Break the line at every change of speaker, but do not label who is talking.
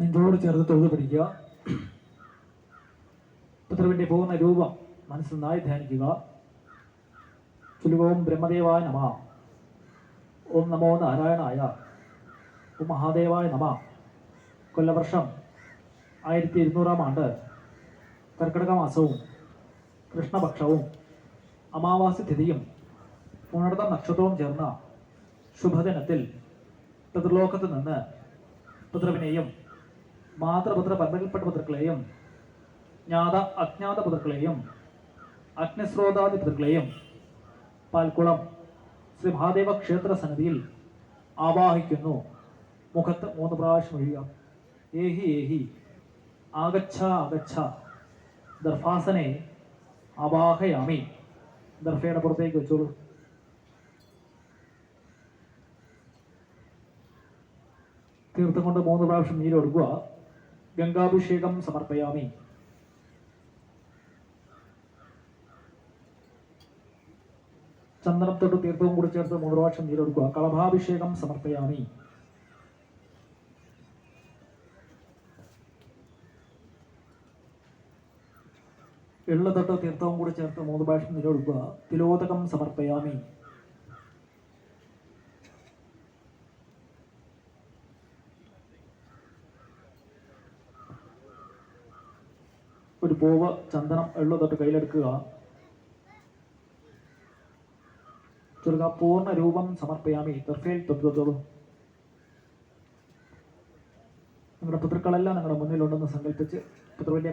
നെഞ്ചോട് ചേർത്ത് തൊഴുതു പിടിക്കുക. പിതൃവിൻ്റെ പൂർണ്ണ രൂപം മനസ്സിൽ നന്നായി ധ്യാനിക്കുക. ചൊല്ലുക: ഓം ബ്രഹ്മദേവായ നമ, ഓം നമോ നാരായണായ, ഓം മഹാദേവായ നമ. കൊല്ലവർഷം 1200 ആണ്ട്, കർക്കിടക മാസവും കൃഷ്ണപക്ഷവും അമാവാസി തിഥിയും പുണർദ നക്ഷത്രവും ചേർന്ന ശുഭദിനത്തിൽ പിതൃലോകത്ത് നിന്ന് പിതൃവിനെയും മാതൃപുത്ര പരമ്പരയിൽപ്പെട്ട പിതൃക്കളെയും ജ്ഞാത അജ്ഞാത പിതൃക്കളെയും അഗ്നിസ്രോതാദി പിതൃക്കളെയും പാൽക്കുളം ശ്രീ മഹാദേവ ക്ഷേത്ര സന്നിധിയിൽ ആവാഹിക്കുന്നു. മുഖത്ത് 3 പ്രാവശ്യം ഒഴിയുക. ഏഹി ഏഹി ആഗച്ഛ ആഗച്ഛ ദർഭാസനെ ആവാഹയാമി. ദർഭയുടെ പുറത്തേക്ക് വെച്ചോളൂ. തീർത്ഥം കൊണ്ട് 3 പ്രാവശ്യം നീരൊടുക്കുക. ഗംഗാഭിഷേകം സമർപ്പയാമി. ചന്ദനത്തോട്ട് തീർത്ഥവും കൂടി ചേർത്ത് 3 പ്രാവശ്യം നീരൊടുക്കുക. കളഭാഭിഷേകം സമർപ്പയാമി. എള്ളുതൊട്ട് തീർത്ഥവും കൂടി ചേർത്ത് 3 പ്രാവശ്യം നീരൊടുക്കുക. തിലോദകം സമർപ്പയാമി. ഒരു പൂവ് ചന്ദനം എള്ളുതൊട്ട് കയ്യിലെടുക്കുക. ചൊല്ലുക: പൂർണ്ണ രൂപം സമർപ്പയാമി. ദർഭയിൽ തൊട്ടുതൊട്ടോളൂ. നിങ്ങളുടെ പിതൃക്കളെല്ലാം നിങ്ങളുടെ മുന്നിലുണ്ടെന്ന് സങ്കല്പിച്ച് പിതൃവിന്റെ